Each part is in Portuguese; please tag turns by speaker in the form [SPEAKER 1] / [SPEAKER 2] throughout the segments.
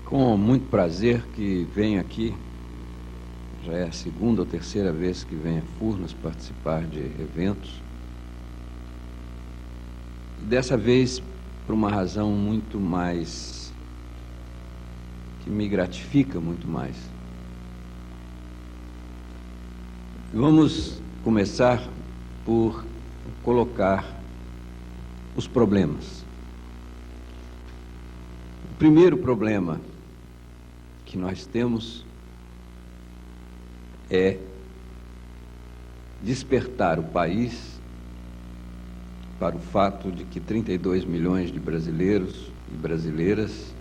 [SPEAKER 1] Com muito prazer que venho aqui, já é a segunda ou terceira vez que venho a Furnas participar de eventos. E dessa vez, por uma razão muito mais, que me gratifica muito mais. Vamos começar por colocar os problemas. O primeiro problema que nós temos é despertar o país para o fato de que 32 milhões de brasileiros e brasileiras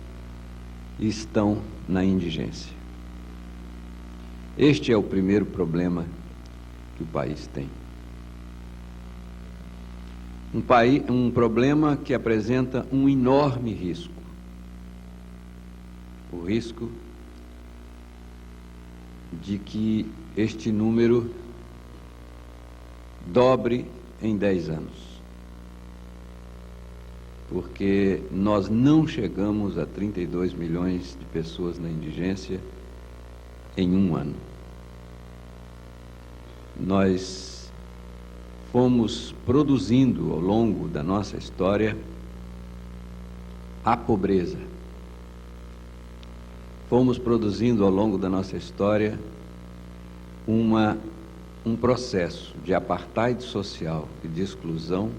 [SPEAKER 1] estão na indigência. Este é o primeiro problema que o país tem. Um problema que apresenta um enorme risco. O risco de que este número dobre em 10 anos. Porque nós não chegamos a 32 milhões de pessoas na indigência em um ano. Nós fomos produzindo ao longo da nossa história a pobreza. Fomos produzindo ao longo da nossa história um processo de apartheid social e de exclusão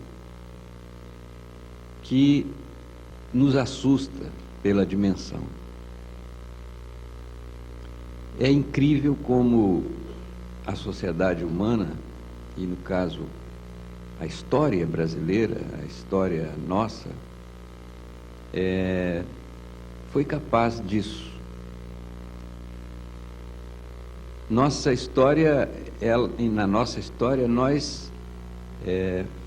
[SPEAKER 1] que nos assusta pela dimensão. É incrível como a sociedade humana, e no caso a história brasileira, a história nossa, foi capaz disso. Nossa história, na nossa história, nós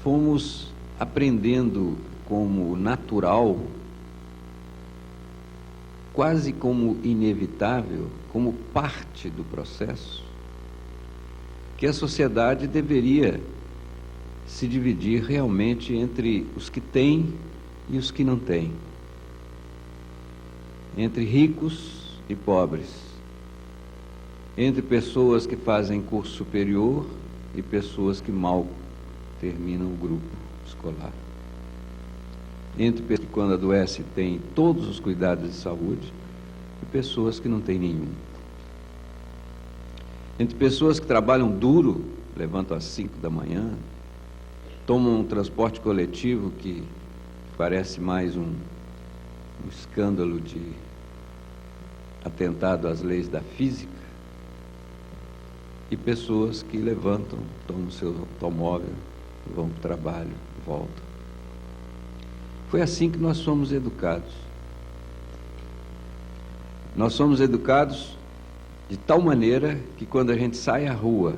[SPEAKER 1] fomos aprendendo como natural, quase como inevitável, como parte do processo, que a sociedade deveria se dividir realmente entre os que têm e os que não têm, entre ricos e pobres, entre pessoas que fazem curso superior e pessoas que mal terminam o grupo escolar, entre pessoas que quando adoece têm todos os cuidados de saúde e pessoas que não têm nenhum, entre pessoas que trabalham duro, levantam às 5 da manhã, tomam um transporte coletivo que parece mais um escândalo de atentado às leis da física, e pessoas que levantam, tomam seu automóvel, vão para o trabalho, voltam. Foi assim que nós somos educados. Nós somos educados de tal maneira que quando a gente sai à rua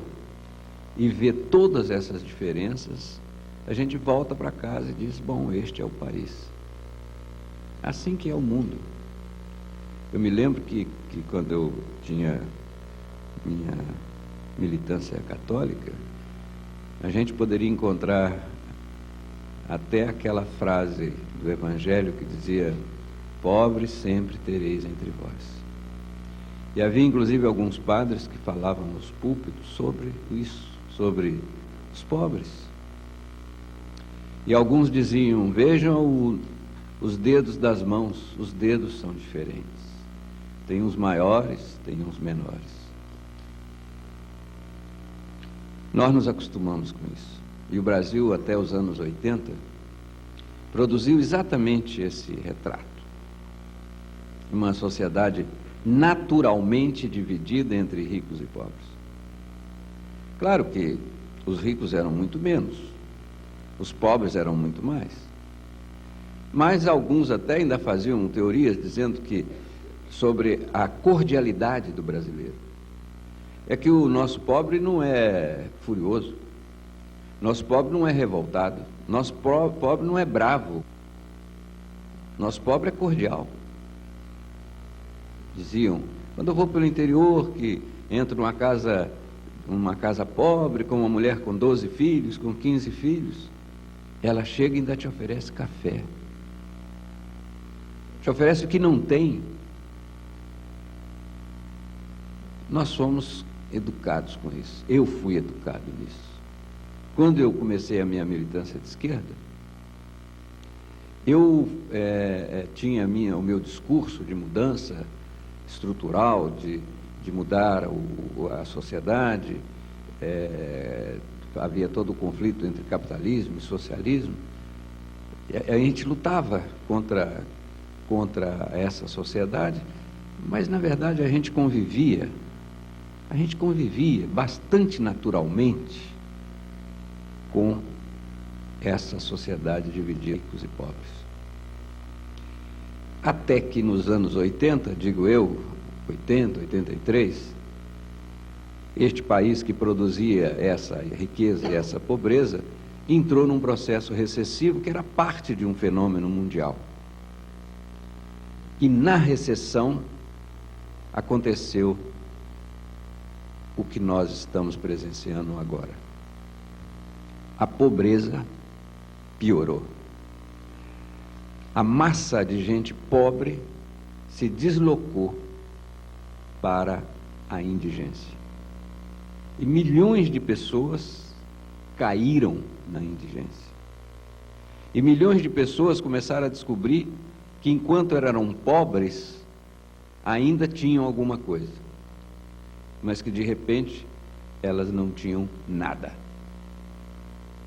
[SPEAKER 1] e vê todas essas diferenças, a gente volta para casa e diz, bom, este é o país. Assim que é o mundo. Eu me lembro que quando eu tinha minha militância católica, a gente poderia encontrar até aquela frase do Evangelho que dizia, pobres sempre tereis entre vós. E havia inclusive alguns padres que falavam nos púlpitos sobre isso, sobre os pobres. E alguns diziam, vejam os dedos das mãos, os dedos são diferentes. Tem uns maiores, tem uns menores. Nós nos acostumamos com isso. E o Brasil, até os anos 80, produziu exatamente esse retrato. Uma sociedade naturalmente dividida entre ricos e pobres. Claro que os ricos eram muito menos, os pobres eram muito mais. Mas alguns até ainda faziam teorias dizendo que sobre a cordialidade do brasileiro. É que o nosso pobre não é furioso, nosso pobre não é revoltado, nosso pobre não é bravo, nosso pobre é cordial. Diziam, quando eu vou pelo interior, que entro numa casa pobre, com uma mulher com 12 filhos, com 15 filhos, ela chega e ainda te oferece café. te oferece o que não tem. Nós somos educados com isso. Eu fui educado nisso. Quando eu comecei a minha militância de esquerda, eu tinha o meu discurso de mudança estrutural, de mudar a sociedade. Havia todo o conflito entre capitalismo e socialismo. A gente lutava contra essa sociedade, mas na verdade a gente convivia bastante naturalmente com essa sociedade dividida em ricos e pobres. Até que nos anos 80, digo eu, 80, 83, este país que produzia essa riqueza e essa pobreza entrou num processo recessivo que era parte de um fenômeno mundial. E na recessão aconteceu o que nós estamos presenciando agora. A pobreza piorou. A massa de gente pobre se deslocou para a indigência. E milhões de pessoas caíram na indigência. E milhões de pessoas começaram a descobrir que enquanto eram pobres, ainda tinham alguma coisa, mas que de repente elas não tinham nada.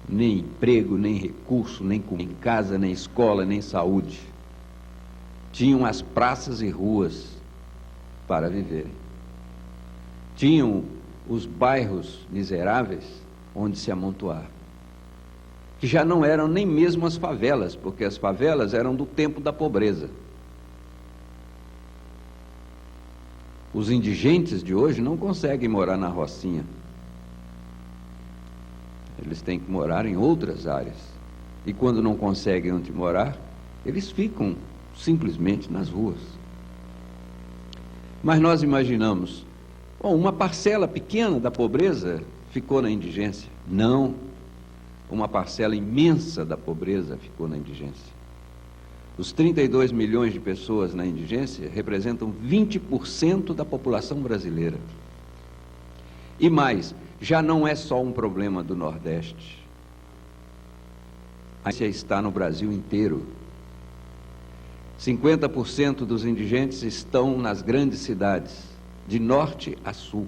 [SPEAKER 1] Nem emprego, nem recurso, nem comida em casa, nem escola, nem saúde. Tinham as praças e ruas para viverem. Tinham os bairros miseráveis onde se amontoar, que já não eram nem mesmo as favelas, porque as favelas eram do tempo da pobreza. Os indigentes de hoje não conseguem morar na rocinha. Eles têm que morar em outras áreas. E quando não conseguem onde morar, eles ficam simplesmente nas ruas. Mas nós imaginamos, uma parcela pequena da pobreza ficou na indigência. Não, uma parcela imensa da pobreza ficou na indigência. Os 32 milhões de pessoas na indigência representam 20% da população brasileira. E mais, já não é só um problema do Nordeste. A indigência está no Brasil inteiro. 50% dos indigentes estão nas grandes cidades, de norte a sul.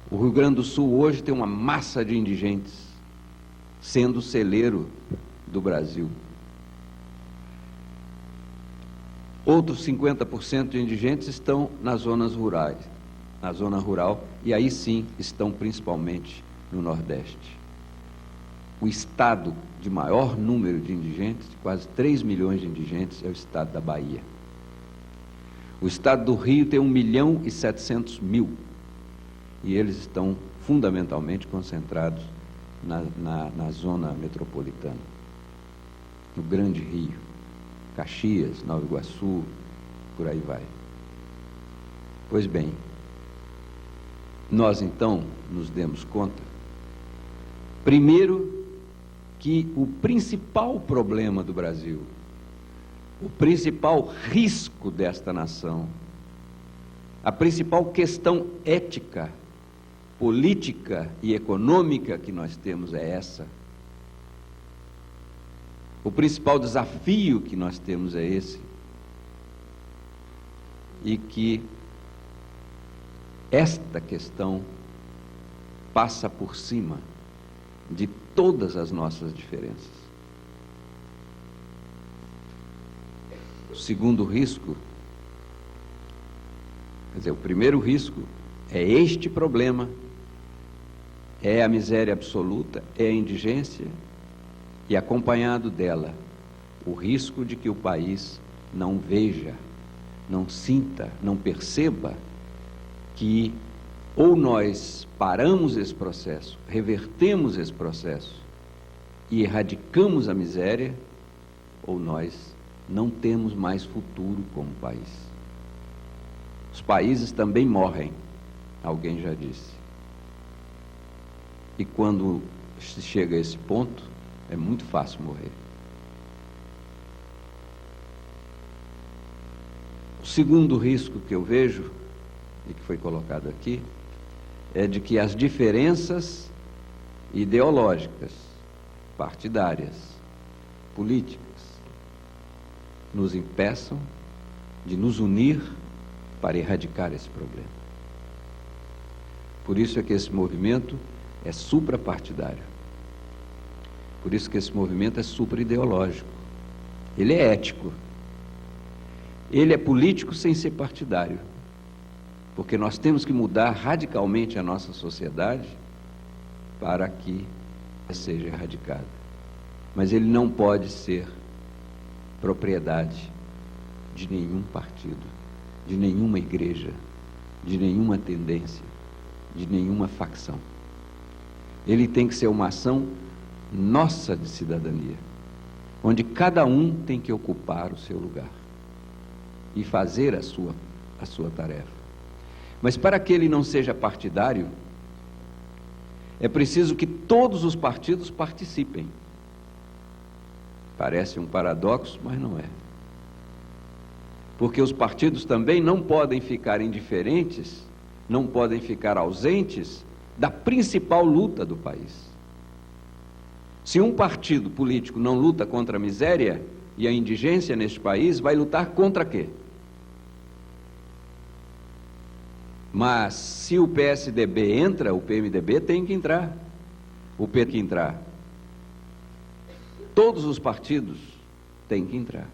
[SPEAKER 1] O Rio Grande do Sul hoje tem uma massa de indigentes, sendo o celeiro do Brasil. Outros 50% de indigentes estão nas zonas rurais, na zona rural, e aí sim estão principalmente no Nordeste. O estado de maior número de indigentes, de quase 3 milhões de indigentes, é o estado da Bahia. O estado do Rio tem 1.700.000, e eles estão fundamentalmente concentrados na zona metropolitana, no Grande Rio, Caxias, Nova Iguaçu, por aí vai. Pois bem, nós então nos demos conta, primeiro, que o principal problema do Brasil, o principal risco desta nação, a principal questão ética, política e econômica que nós temos é essa. O principal desafio que nós temos é esse. E que esta questão passa por cima de todas as nossas diferenças. O segundo risco, quer dizer, o primeiro risco é este problema, é a miséria absoluta, é a indigência, e acompanhado dela, o risco de que o país não veja, não sinta, não perceba que ou nós paramos esse processo, revertemos esse processo e erradicamos a miséria, ou nós não temos mais futuro como país. Os países também morrem, alguém já disse. E quando se chega a esse ponto, é muito fácil morrer. segundo risco que eu vejo, e que foi colocado aqui, é de que as diferenças ideológicas, partidárias, políticas, nos impeçam de nos unir para erradicar esse problema. Por isso é que esse movimento é suprapartidário. Por isso que esse movimento é supra-ideológico. Ele é ético. Ele é político sem ser partidário. Porque nós temos que mudar radicalmente a nossa sociedade para que seja erradicada. Mas ele não pode ser propriedade de nenhum partido, de nenhuma igreja, de nenhuma tendência, de nenhuma facção. Ele tem que ser uma ação nossa de cidadania, onde cada um tem que ocupar o seu lugar e fazer a sua tarefa. Mas para que ele não seja partidário, é preciso que todos os partidos participem. Parece um paradoxo, mas não é. Porque os partidos também não podem ficar indiferentes, não podem ficar ausentes da principal luta do país. Se um partido político não luta contra a miséria e a indigência neste país, vai lutar contra quê? Mas se o PSDB entra, o PMDB tem que entrar, o PT tem que entrar. Todos os partidos têm que entrar.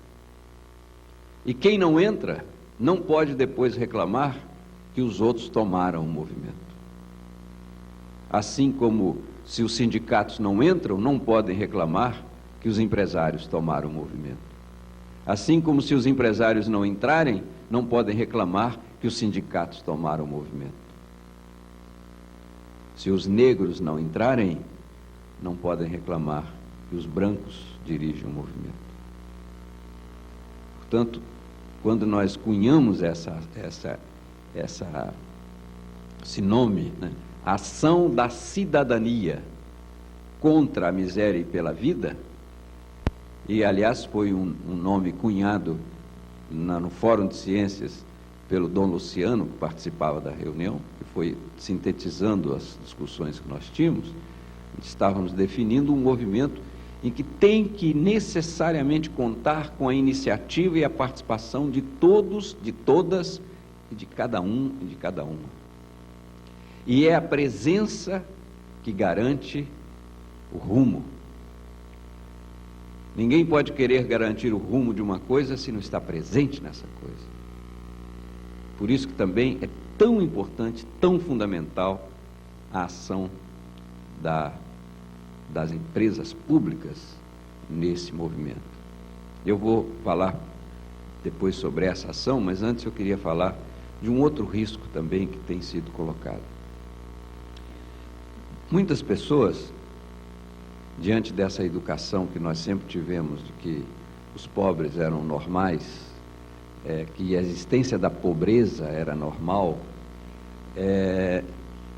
[SPEAKER 1] E quem não entra, não pode depois reclamar que os outros tomaram o movimento. Assim como se os sindicatos não entram, não podem reclamar que os empresários tomaram o movimento. Assim como se os empresários não entrarem, não podem reclamar que os sindicatos tomaram o movimento. Se os negros não entrarem, não podem reclamar que os brancos dirigem o movimento. Portanto, quando nós cunhamos esse nome, né, ação da cidadania contra a miséria e pela vida, e aliás foi um nome cunhado no Fórum de Ciências pelo Dom Luciano, que participava da reunião, que foi sintetizando as discussões que nós tínhamos. Estávamos definindo um movimento em que tem que necessariamente contar com a iniciativa e a participação de todos, de todas, e de cada um e de cada uma. E é a presença que garante o rumo. Ninguém pode querer garantir o rumo de uma coisa se não está presente nessa coisa. Por isso que também é tão importante, tão fundamental a ação das empresas públicas nesse movimento. Eu vou falar depois sobre essa ação, mas antes eu queria falar de um outro risco também que tem sido colocado. Muitas pessoas, diante dessa educação que nós sempre tivemos de que os pobres eram normais, que a existência da pobreza era normal,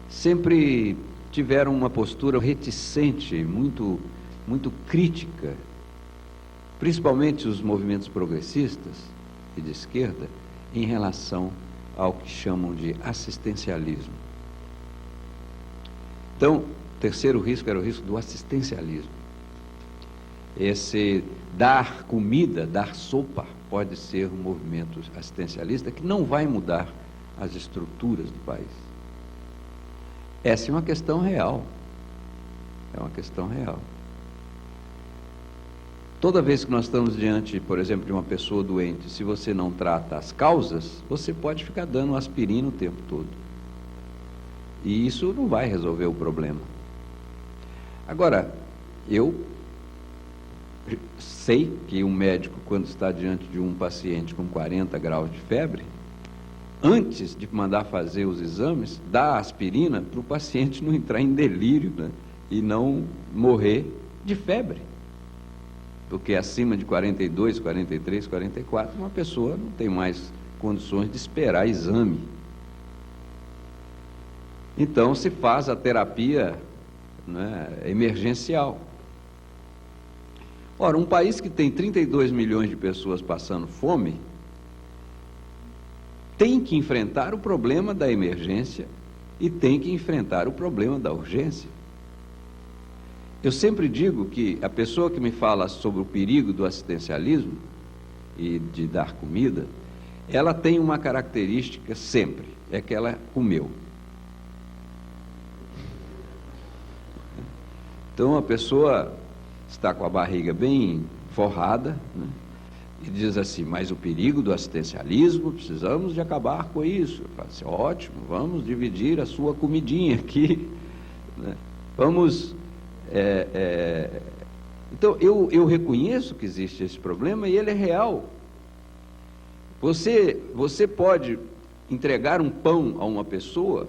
[SPEAKER 1] sempre tiveram uma postura reticente, muito crítica, principalmente os movimentos progressistas e de esquerda, em relação ao que chamam de assistencialismo. Então, o terceiro risco era o risco do assistencialismo. Esse dar comida, dar sopa, pode ser um movimento assistencialista que não vai mudar as estruturas do país. Essa é uma questão real. É uma questão real. Toda vez que nós estamos diante, por exemplo, de uma pessoa doente, se você não trata as causas, você pode ficar dando aspirina o tempo todo. E isso não vai resolver o problema. Agora, eu sei que um médico, quando está diante de um paciente com 40 graus de febre, antes de mandar fazer os exames, dá aspirina para o paciente não entrar em delírio, né, e não morrer de febre. Porque acima de 42, 43, 44, uma pessoa não tem mais condições de esperar exame. Então se faz a terapia, né, emergencial. Ora, um país que tem 32 milhões de pessoas passando fome, tem que enfrentar o problema da emergência e tem que enfrentar o problema da urgência. Eu sempre digo que a pessoa que me fala sobre o perigo do assistencialismo e de dar comida, ela tem uma característica sempre, é que ela comeu. Então a pessoa está com a barriga bem forrada, né, e diz assim, mas o perigo do assistencialismo, precisamos de acabar com isso. Eu falo assim, ótimo, vamos dividir a sua comidinha aqui, né? Vamos... Então, eu reconheço que existe esse problema e ele é real. Você pode entregar um pão a uma pessoa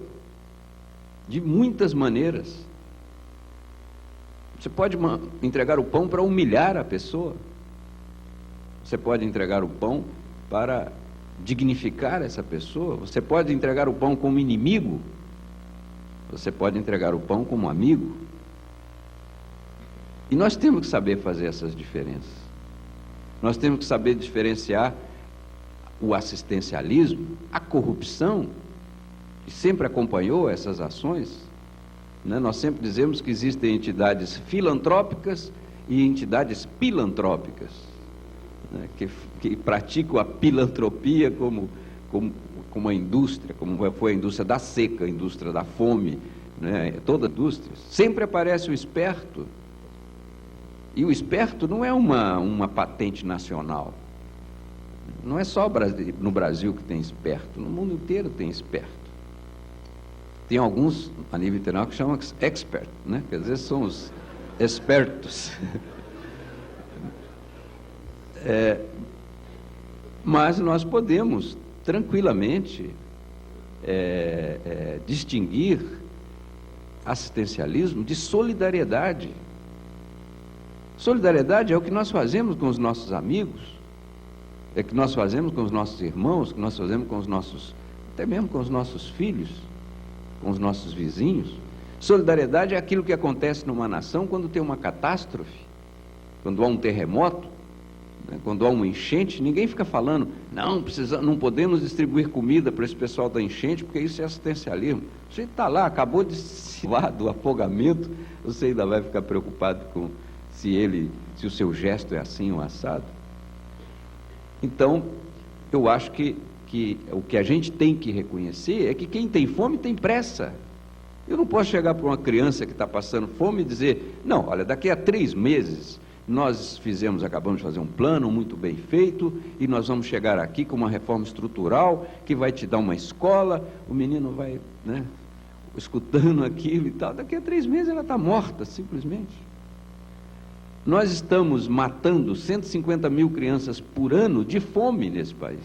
[SPEAKER 1] de muitas maneiras. Você pode entregar o pão para humilhar a pessoa. Você pode entregar o pão para dignificar essa pessoa. Você pode entregar o pão como inimigo. Você pode entregar o pão como amigo. E nós temos que saber fazer essas diferenças. Nós temos que saber diferenciar o assistencialismo, a corrupção, que sempre acompanhou essas ações, né? Nós sempre dizemos que existem entidades filantrópicas e entidades pilantrópicas, né? que praticam a pilantropia como a indústria, como foi a indústria da seca, a indústria da fome, né? Toda a indústria. Sempre aparece o esperto. E o esperto não é uma patente nacional. Não é só no Brasil que tem esperto, no mundo inteiro tem esperto. Tem alguns a nível internacional que chamam expert, né? Quer dizer, são os espertos. Mas nós podemos tranquilamente distinguir assistencialismo de solidariedade. Solidariedade é o que nós fazemos com os nossos amigos, é o que nós fazemos com os nossos irmãos, que nós fazemos com os nossos, até mesmo com os nossos filhos, com os nossos vizinhos. Solidariedade é aquilo que acontece numa nação quando tem uma catástrofe, quando há um terremoto, né, quando há uma enchente. Ninguém fica falando, não podemos distribuir comida para esse pessoal da enchente, porque isso é assistencialismo. Você está lá, acabou de se salvar do afogamento, você ainda vai ficar preocupado com se o seu gesto é assim ou assado. Então, eu acho que o que a gente tem que reconhecer é que quem tem fome tem pressa. Eu não posso chegar para uma criança que está passando fome e dizer, não, olha, daqui a 3 meses nós acabamos de fazer um plano muito bem feito e nós vamos chegar aqui com uma reforma estrutural que vai te dar uma escola, o menino vai, né, escutando aquilo e tal, daqui a 3 meses ela está morta, simplesmente. Nós estamos matando 150 mil crianças por ano de fome nesse país.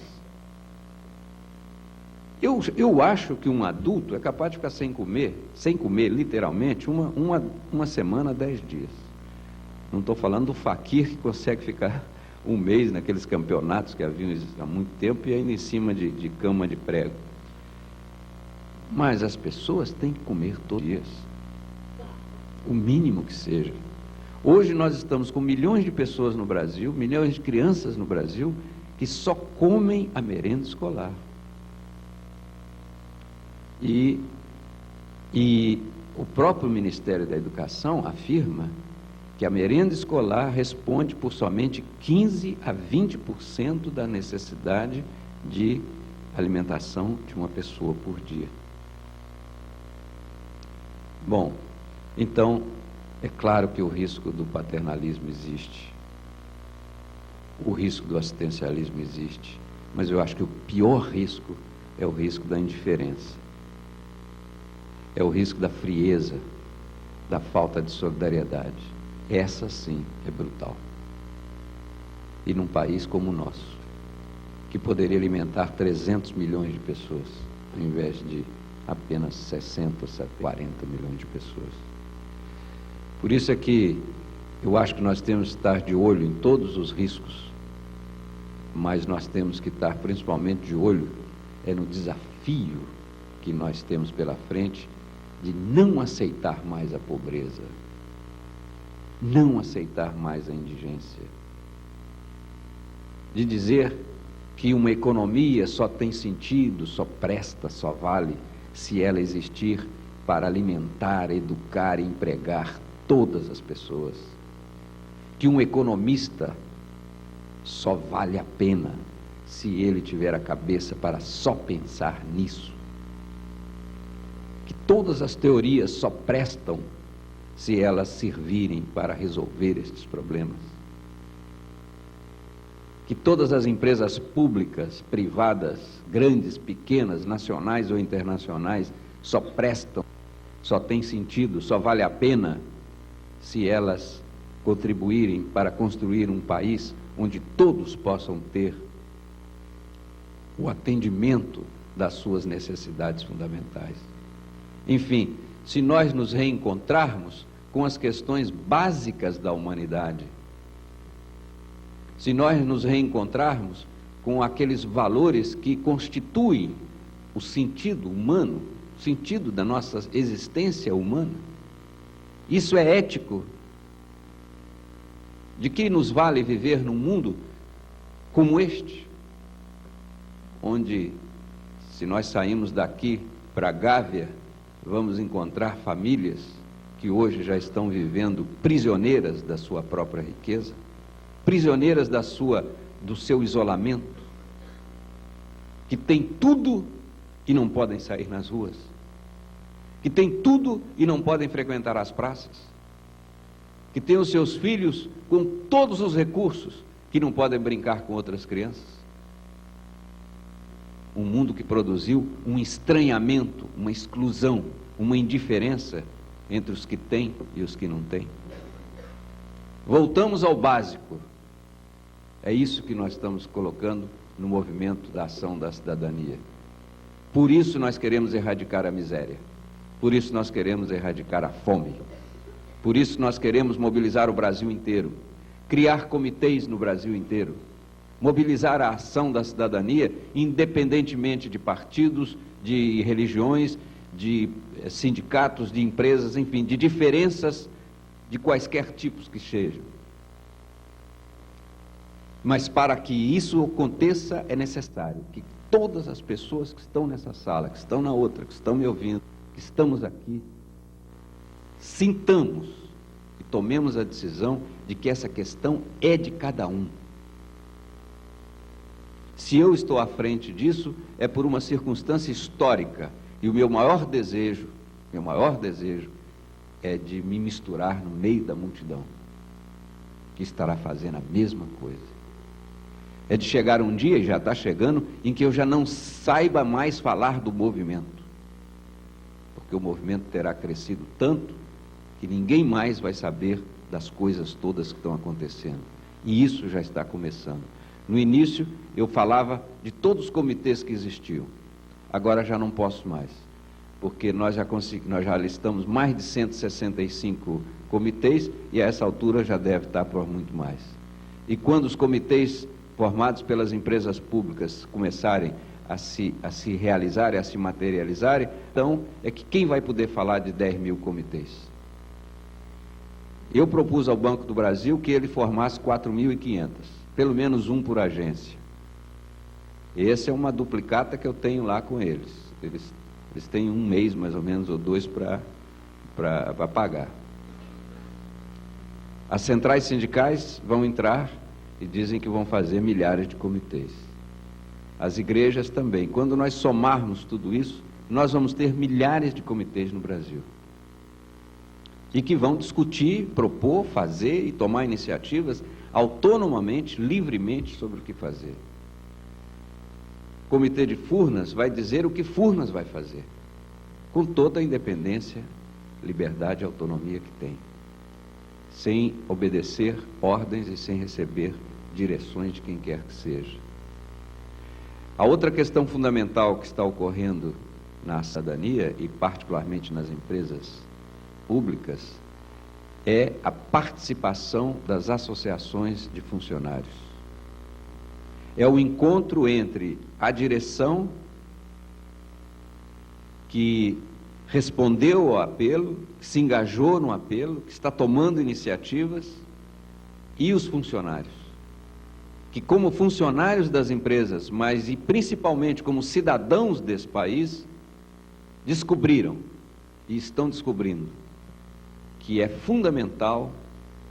[SPEAKER 1] Eu acho que um adulto é capaz de ficar sem comer literalmente, uma semana, 10 dias. Não estou falando do faquir que consegue ficar um mês naqueles campeonatos que haviam há muito tempo e ainda em cima de cama de prego. Mas as pessoas têm que comer todos os dias, o mínimo que seja. Hoje nós estamos com milhões de pessoas no Brasil, milhões de crianças no Brasil, que só comem a merenda escolar. E o próprio Ministério da Educação afirma que a merenda escolar responde por somente 15% a 20% da necessidade de alimentação de uma pessoa por dia. Bom, então, é claro que o risco do paternalismo existe, o risco do assistencialismo existe, mas eu acho que o pior risco é o risco da indiferença, é o risco da frieza, da falta de solidariedade. Essa sim é brutal. E num país como o nosso, que poderia alimentar 300 milhões de pessoas, ao invés de apenas 60, 40 milhões de pessoas. Por isso é que eu acho que nós temos que estar de olho em todos os riscos, mas nós temos que estar principalmente de olho no desafio que nós temos pela frente de não aceitar mais a pobreza, não aceitar mais a indigência, de dizer que uma economia só tem sentido, só presta, só vale se ela existir para alimentar, educar e empregar todas as pessoas. Que um economista só vale a pena se ele tiver a cabeça para só pensar nisso. Que todas as teorias só prestam se elas servirem para resolver estes problemas. Que todas as empresas públicas, privadas, grandes, pequenas, nacionais ou internacionais, só prestam, só tem sentido, só vale a pena se elas contribuírem para construir um país onde todos possam ter o atendimento das suas necessidades fundamentais. Enfim, se nós nos reencontrarmos com as questões básicas da humanidade, se nós nos reencontrarmos com aqueles valores que constituem o sentido humano, o sentido da nossa existência humana, isso é ético. De que nos vale viver num mundo como este, onde, se nós sairmos daqui para Gávea, vamos encontrar famílias que hoje já estão vivendo prisioneiras da sua própria riqueza, prisioneiras do seu isolamento, que têm tudo e não podem sair nas ruas, que têm tudo e não podem frequentar as praças, que têm os seus filhos com todos os recursos, que não podem brincar com outras crianças. Um mundo que produziu um estranhamento, uma exclusão, uma indiferença entre os que têm e os que não têm. Voltamos ao básico. É isso que nós estamos colocando no movimento da ação da cidadania. Por isso nós queremos erradicar a miséria. Por isso nós queremos erradicar a fome. Por isso nós queremos mobilizar o Brasil inteiro, criar comitês no Brasil inteiro, mobilizar a ação da cidadania, independentemente de partidos, de religiões, de sindicatos, de empresas, enfim, de diferenças de quaisquer tipos que sejam. Mas para que isso aconteça é necessário que todas as pessoas que estão nessa sala, que estão na outra, que estão me ouvindo, que estamos aqui, sintamos e tomemos a decisão de que essa questão é de cada um. Se eu estou à frente disso, é por uma circunstância histórica, e o meu maior desejo é de me misturar no meio da multidão, que estará fazendo a mesma coisa. É de chegar um dia, e já está chegando, em que eu já não saiba mais falar do movimento, porque o movimento terá crescido tanto que ninguém mais vai saber das coisas todas que estão acontecendo. E isso já está começando. No início, eu falava de todos os comitês que existiam. Agora já não posso mais, porque nós já listamos mais de 165 comitês e a essa altura já deve estar por muito mais. E quando os comitês formados pelas empresas públicas começarem a se realizarem, a se materializarem, então é que quem vai poder falar de 10 mil comitês? Eu propus ao Banco do Brasil que ele formasse 4.500, pelo menos um por agência. Essa é uma duplicata que eu tenho lá com eles. Eles têm um mês, mais ou menos, ou dois para pagar. As centrais sindicais vão entrar e dizem que vão fazer milhares de comitês. As igrejas também. Quando nós somarmos tudo isso, nós vamos ter milhares de comitês no Brasil. E que vão discutir, propor, fazer e tomar iniciativas autonomamente, livremente sobre o que fazer. O Comitê de Furnas vai dizer o que Furnas vai fazer, com toda a independência, liberdade e autonomia que tem, sem obedecer ordens e sem receber direções de quem quer que seja. A outra questão fundamental que está ocorrendo na cidadania, e particularmente nas empresas públicas, é a participação das associações de funcionários. É o encontro entre a direção que respondeu ao apelo, que se engajou no apelo, que está tomando iniciativas, e os funcionários, que como funcionários das empresas, mas e principalmente como cidadãos desse país, descobriram e estão descobrindo que é fundamental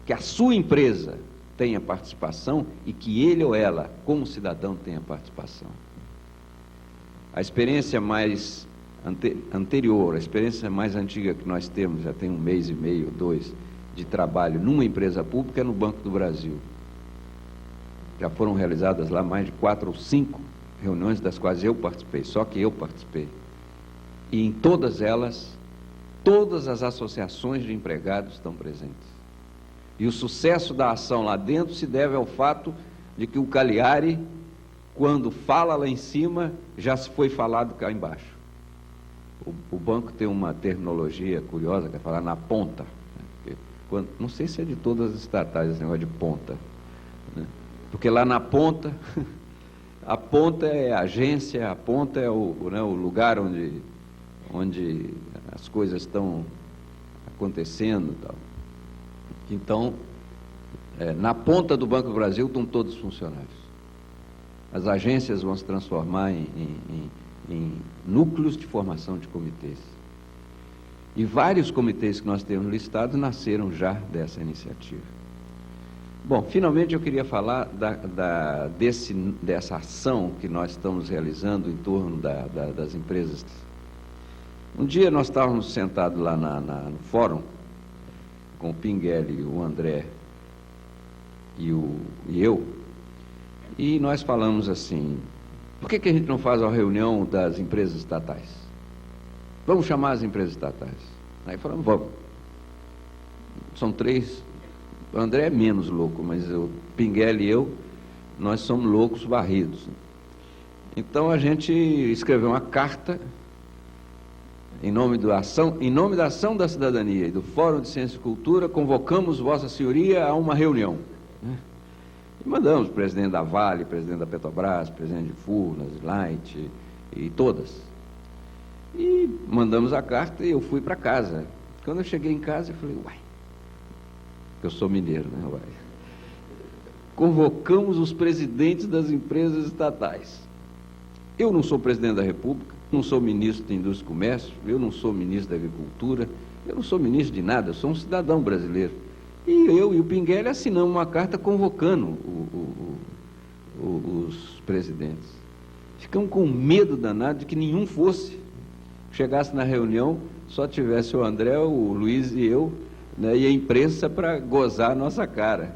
[SPEAKER 1] que a sua empresa tenha participação e que ele ou ela, como cidadão, tenha participação. A experiência mais anterior, a experiência mais antiga que nós temos, já tem 1 mês e meio, 2, de trabalho numa empresa pública é no Banco do Brasil. Já foram realizadas lá mais de 4 ou 5 reuniões das quais eu participei, só que eu participei. E em todas elas, todas as associações de empregados estão presentes. E o sucesso da ação lá dentro se deve ao fato de que o Cagliari, quando fala lá em cima, já se foi falado cá embaixo. O banco tem uma terminologia curiosa, que é falar na ponta. Né? Não sei se é de todas as estatais esse negócio de ponta. Né? Porque lá na ponta, a ponta é a agência, a ponta é o lugar onde as coisas estão acontecendo e tal. Então, na ponta do Banco do Brasil estão todos os funcionários. As agências vão se transformar em núcleos de formação de comitês. E vários comitês que nós temos listados nasceram já dessa iniciativa. Bom, finalmente eu queria falar dessa ação que nós estamos realizando em torno das empresas. Um dia nós estávamos sentados lá no fórum, com o Pinguelli, o André e eu, e nós falamos assim: por que a gente não faz a reunião das empresas estatais? Vamos chamar as empresas estatais. Aí falamos, vamos. São 3, o André é menos louco, mas o Pinguelli e eu, nós somos loucos varridos. Então a gente escreveu uma carta em nome da Ação da Cidadania e do Fórum de Ciência e Cultura, convocamos Vossa Senhoria a uma reunião. E mandamos o presidente da Vale, presidente da Petrobras, presidente de Furnas, Light e todas. E mandamos a carta e eu fui para casa. Quando eu cheguei em casa, eu falei, uai, eu sou mineiro, né, uai. Convocamos os presidentes das empresas estatais. Eu não sou presidente da República, não sou ministro de Indústria e Comércio, eu não sou ministro da Agricultura, eu não sou ministro de nada, eu sou um cidadão brasileiro. E eu e o Pinguelli assinamos uma carta convocando os presidentes. Ficamos com medo danado de que nenhum fosse. Chegasse na reunião, só tivesse o André, o Luiz e eu, né, e a imprensa para gozar a nossa cara.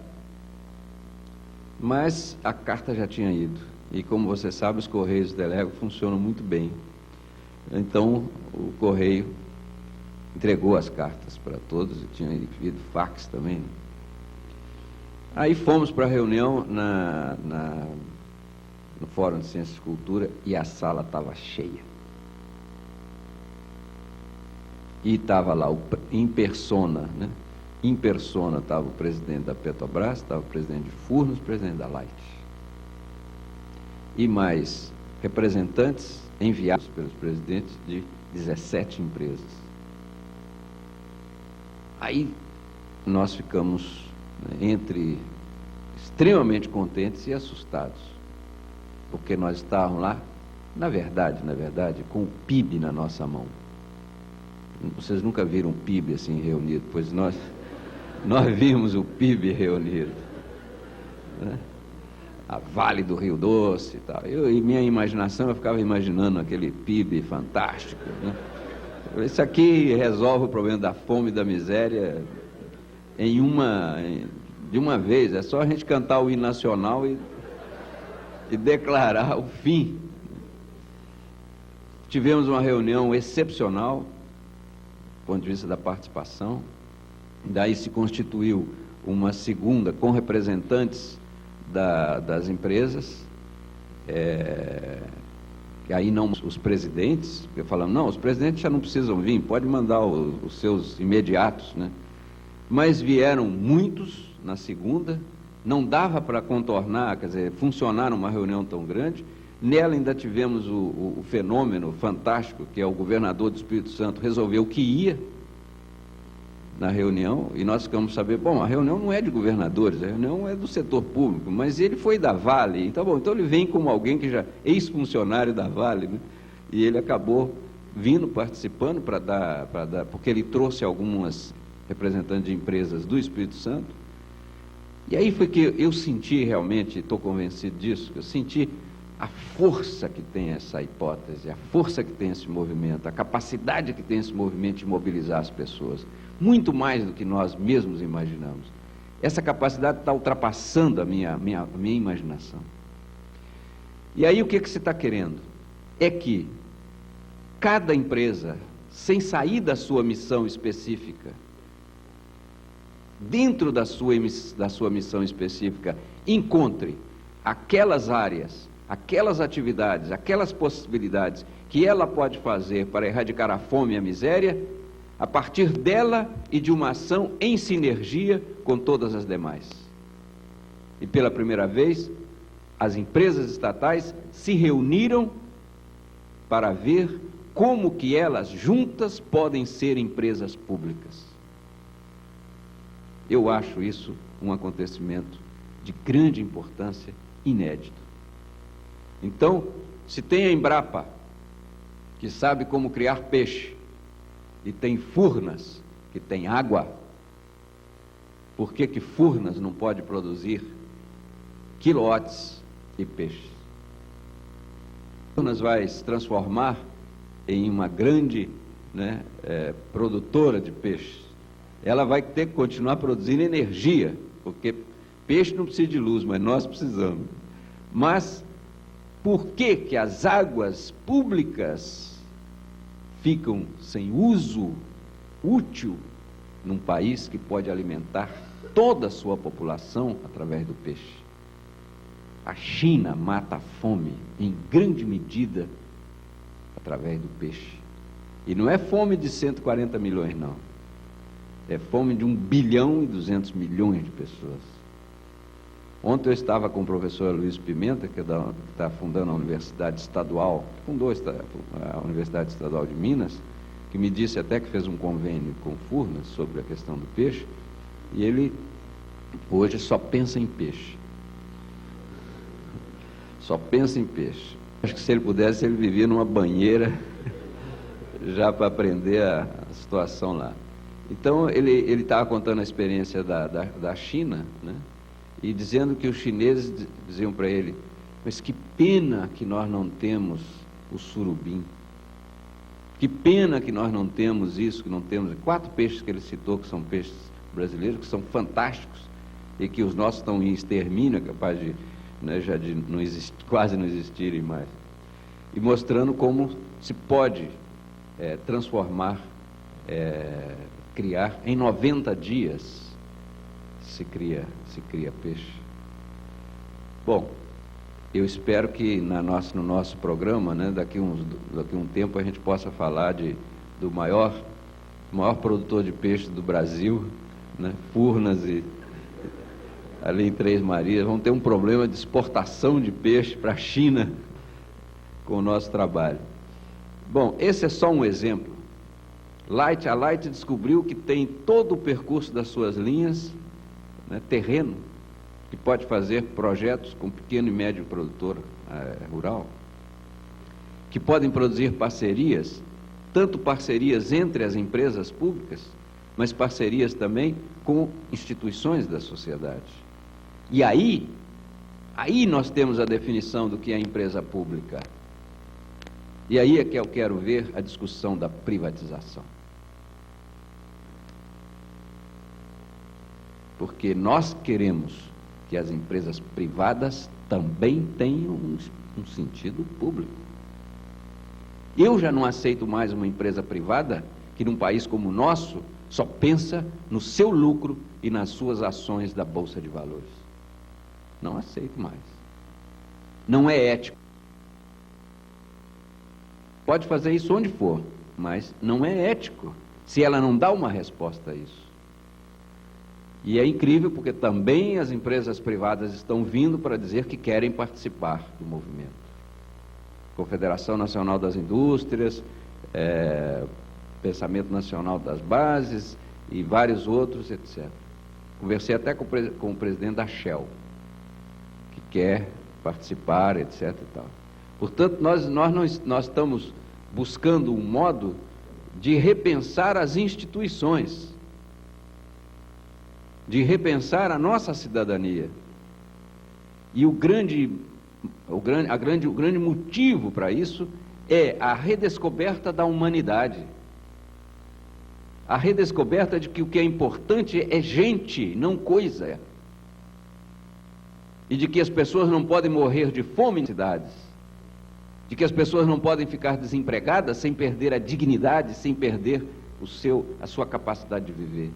[SPEAKER 1] Mas a carta já tinha ido. E como você sabe, os Correios Delego funcionam muito bem. Então, o Correio entregou as cartas para todos, e tinha enviado fax também. Aí fomos para a reunião no Fórum de Ciência e Cultura e a sala estava cheia. E estava lá, em persona, né? Em persona estava o presidente da Petrobras, estava o presidente de Furnas, o presidente da Light. E mais representantes enviados pelos presidentes de 17 empresas. Aí nós ficamos, né, entre extremamente contentes e assustados, porque nós estávamos lá, na verdade, com o PIB na nossa mão. Vocês nunca viram um PIB assim reunido, pois nós vimos o PIB reunido, né? A Vale do Rio Doce e tal. E minha imaginação, eu ficava imaginando aquele PIB fantástico, né? Isso aqui resolve o problema da fome e da miséria de uma vez. É só a gente cantar o hino nacional e declarar o fim. Tivemos uma reunião excepcional, do ponto de vista da participação. Daí se constituiu uma segunda com representantes das empresas, e aí não os presidentes, porque falamos, não, os presidentes já não precisam vir, pode mandar os seus imediatos, né? Mas vieram muitos na segunda, não dava para contornar, quer dizer, funcionar uma reunião tão grande. Nela ainda tivemos o fenômeno fantástico, que é o governador do Espírito Santo resolveu que ia, na reunião, e nós ficamos saber, bom, a reunião não é de governadores, a reunião é do setor público, mas ele foi da Vale, então, bom, então ele vem como alguém que já é ex-funcionário da Vale, né? E ele acabou vindo, participando, porque ele trouxe algumas representantes de empresas do Espírito Santo, e aí foi que eu senti realmente, estou convencido disso, eu senti a força que tem essa hipótese, a força que tem esse movimento, a capacidade que tem esse movimento de mobilizar as pessoas, muito mais do que nós mesmos imaginamos. Essa capacidade está ultrapassando a minha imaginação. E aí o que se está querendo? É que cada empresa, sem sair da sua missão específica, dentro da sua missão específica, encontre aquelas áreas, aquelas atividades, aquelas possibilidades que ela pode fazer para erradicar a fome e a miséria, a partir dela e de uma ação em sinergia com todas as demais. E pela primeira vez, as empresas estatais se reuniram para ver como que elas juntas podem ser empresas públicas. Eu acho isso um acontecimento de grande importância, inédito. Então, se tem a Embrapa, que sabe como criar peixe, e tem Furnas, que tem água, por que Furnas não pode produzir quilowatts e peixes? Furnas vai se transformar em uma grande, produtora de peixes. Ela vai ter que continuar produzindo energia, porque peixe não precisa de luz, mas nós precisamos. Mas por que as águas públicas ficam sem uso útil num país que pode alimentar toda a sua população através do peixe? A China mata a fome em grande medida através do peixe. E não é fome de 140 milhões, não. É fome de 1,2 bilhão de pessoas. Ontem eu estava com o professor Luiz Pimenta, que está fundando a Universidade Estadual, fundou a Universidade Estadual de Minas, que me disse até que fez um convênio com Furnas sobre a questão do peixe, e ele hoje só pensa em peixe. Só pensa em peixe. Acho que se ele pudesse, ele vivia numa banheira já para aprender a situação lá. Então, ele estava contando a experiência da China, né? E dizendo que os chineses diziam para ele, mas que pena que nós não temos o surubim, que pena que nós não temos isso, que não temos... 4 peixes que ele citou, que são peixes brasileiros, que são fantásticos, e que os nossos estão em extermínio, capaz de, já de não quase não existirem mais. E mostrando como se pode transformar, criar, em 90 dias, se cria peixe. Bom, eu espero que no nosso programa, daqui um tempo a gente possa falar do maior produtor de peixe do Brasil, Furnas, e ali em Três Marias. Vamos ter um problema de exportação de peixe para a China com o nosso trabalho. Bom, esse é só um exemplo. A Light descobriu que tem todo o percurso das suas linhas, terreno, que pode fazer projetos com pequeno e médio produtor rural, que podem produzir parcerias, tanto parcerias entre as empresas públicas, mas parcerias também com instituições da sociedade. E aí nós temos a definição do que é empresa pública. E aí é que eu quero ver a discussão da privatização. Porque nós queremos que as empresas privadas também tenham um sentido público. Eu já não aceito mais uma empresa privada que, num país como o nosso, só pensa no seu lucro e nas suas ações da Bolsa de Valores. Não aceito mais. Não é ético. Pode fazer isso onde for, mas não é ético se ela não dá uma resposta a isso. E é incrível porque também as empresas privadas estão vindo para dizer que querem participar do movimento. Confederação Nacional das Indústrias, Pensamento Nacional das Bases e vários outros, etc. Conversei até com o presidente da Shell, que quer participar, etc. e tal. Portanto, nós estamos buscando um modo de repensar as instituições, de repensar a nossa cidadania. E o grande motivo para isso é a redescoberta da humanidade. A redescoberta de que o que é importante é gente, não coisa. E de que as pessoas não podem morrer de fome em cidades. De que as pessoas não podem ficar desempregadas sem perder a dignidade, sem perder a sua capacidade de viver.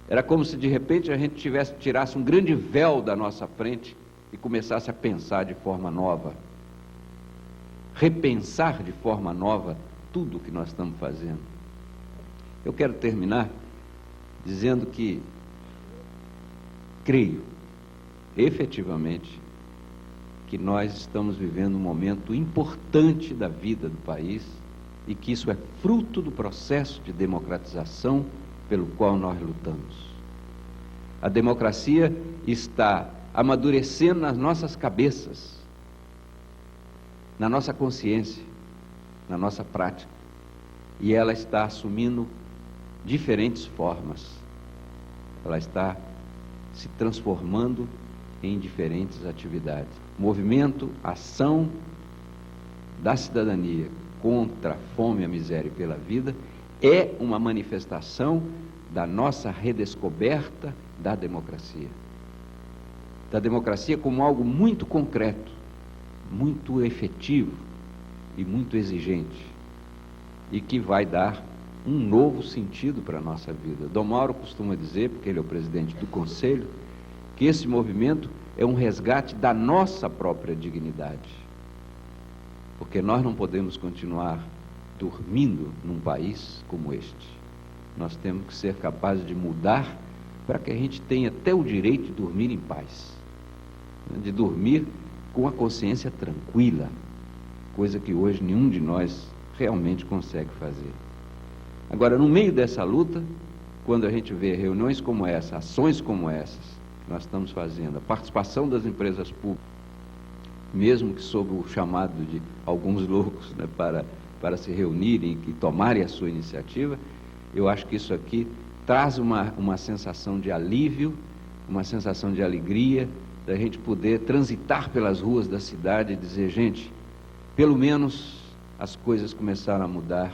[SPEAKER 1] Era como se de repente a gente tirasse um grande véu da nossa frente e começasse a pensar de forma nova. Repensar de forma nova tudo o que nós estamos fazendo. Eu quero terminar dizendo que creio, efetivamente, que nós estamos vivendo um momento importante da vida do país e que isso é fruto do processo de democratização pelo qual nós lutamos. A democracia está amadurecendo nas nossas cabeças, na nossa consciência, na nossa prática, e ela está assumindo diferentes formas. Ela está se transformando em diferentes atividades. Movimento, ação da cidadania contra a fome, a miséria e pela vida é uma manifestação da nossa redescoberta da democracia. Da democracia como algo muito concreto, muito efetivo e muito exigente, e que vai dar um novo sentido para a nossa vida. Dom Mauro costuma dizer, porque ele é o presidente do Conselho, que esse movimento é um resgate da nossa própria dignidade. Porque nós não podemos continuar dormindo num país como este. Nós temos que ser capazes de mudar para que a gente tenha até o direito de dormir em paz, de dormir com a consciência tranquila, coisa que hoje nenhum de nós realmente consegue fazer. Agora, no meio dessa luta, quando a gente vê reuniões como essa, ações como essas que nós estamos fazendo, a participação das empresas públicas, mesmo que sob o chamado de alguns loucos, né, para se reunirem e tomarem a sua iniciativa, eu acho que isso aqui traz uma sensação de alívio, uma sensação de alegria, da gente poder transitar pelas ruas da cidade e dizer, gente, pelo menos as coisas começaram a mudar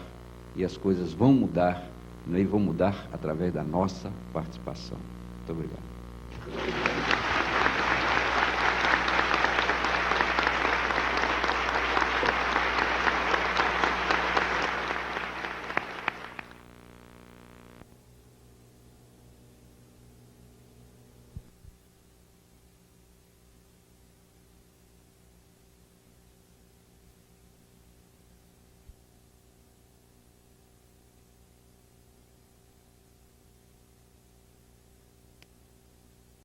[SPEAKER 1] e as coisas vão mudar, né, e vão mudar através da nossa participação. Muito obrigado.